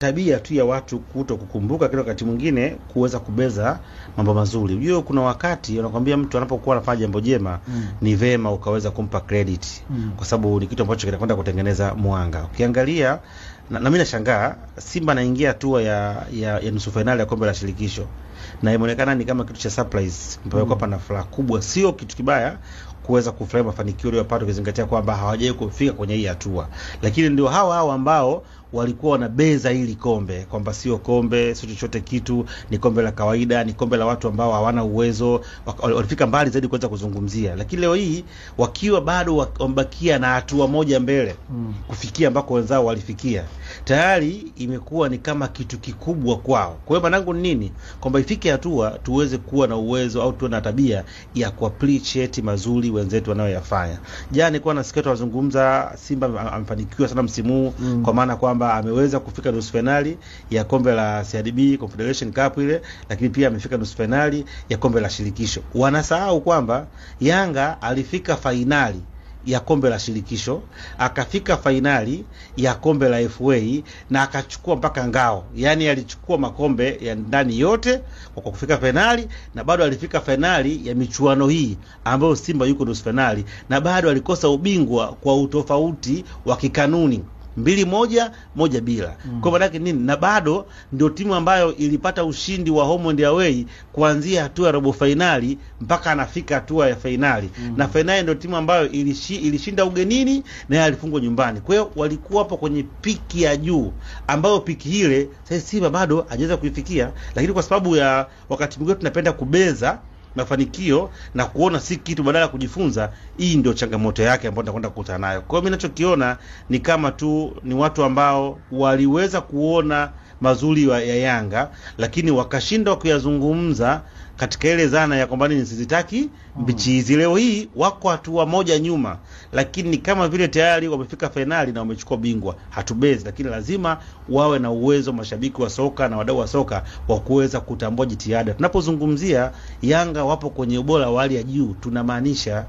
tabia tu ya watu kuto kukumbuka kile wakati mwingine kuweza kubeza mambo mazuri. Unajua kuna wakati unakwambia mtu anapokuwa anafanya jambo jema ni vema ukaweza kumpa credit kwa sababu ni kitu ambacho kinakwenda kutengeneza mwanga. Ukiangalia na mimi nashangaa Simba anaingia hatua ya nusu finali ya kombe la shirikisho na imeonekana ni kama kitu cha surprise mpaka hapa na furaha kubwa. Sio kitu kibaya kuweza kufurahia mafanikio waliyopata ukizingatia kwamba hawajawahi kufika kwenye hii hatua, lakini ndio hao ambao walikuwa wanabeza hili kombe kwamba sio kombe, sio chochote kitu, ni kombe la kawaida, ni kombe la watu ambao hawana uwezo, walifika mbali zaidi kuweza kuzungumzia. Lakini leo hii wakiwa bado wamebakia na hatua moja mbele kufikia ambako wenzao walifikia, tayari imekuwa ni kama kitu kikubwa kwao. Kwa hiyo manangu nini? Kwamba ifike hatua tuweze kuwa na uwezo au tuwe na tabia ya kuappreciate mazuri wenzetu wanayoyafanya. Jana nilikuwa nasikia wazungumza Simba amefanikiwa sana msimu kwa maana kwamba ameweza kufika nusu finali ya kombe la CRDB Confederation Cup ile, lakini pia amefika nusu finali ya kombe la shirikisho. Wanasahau kwamba Yanga alifika finali ya kombe la shirikisho, akafika finali ya kombe la FA na akachukua mpaka ngao. Yaani alichukua makombe ya ndani yote kwa kufika finali, na bado alifika finali ya michuano hii ambayo Simba yuko nusu finali, na bado alikosa ubingwa kwa utofauti wa kikanuni 2-1 Kwa maana yake nini? Na bado ndio timu ambayo ilipata ushindi wa home and away kuanzia hatua ya robo finali mpaka anafika hatua ya finali. Na finali ndio timu ambayo ilishinda ugenini na alifungwa nyumbani. Kwa hiyo walikuwa hapo kwenye piki ya juu ambayo piki ile sasa Simba bado hajaweza kuifikia, lakini kwa sababu ya wakati mwingine tunapenda kubeza mafanikio na kuona si kitu badala ya kujifunza, hii ndio changamoto yake ambayo tunakwenda kukutana nayo. Kwa hiyo mimi ninachokiona ni kama tu ni watu ambao waliweza kuona mazuri ya Yanga lakini wakashindwa kuyazungumza katika ile zana ya kwamba nisizitaki mbichi hizi. Leo hii wako hatua moja nyuma, lakini kama vile tayari wamefika finali na wamechukua bingwa. Hatubezi, lakini lazima wawe na uwezo mashabiki wa soka na wadau wa soka wa kuweza kutambua jitihada. Tunapozungumzia Yanga wapo kwenye ubora wa hali ya juu, tunamaanisha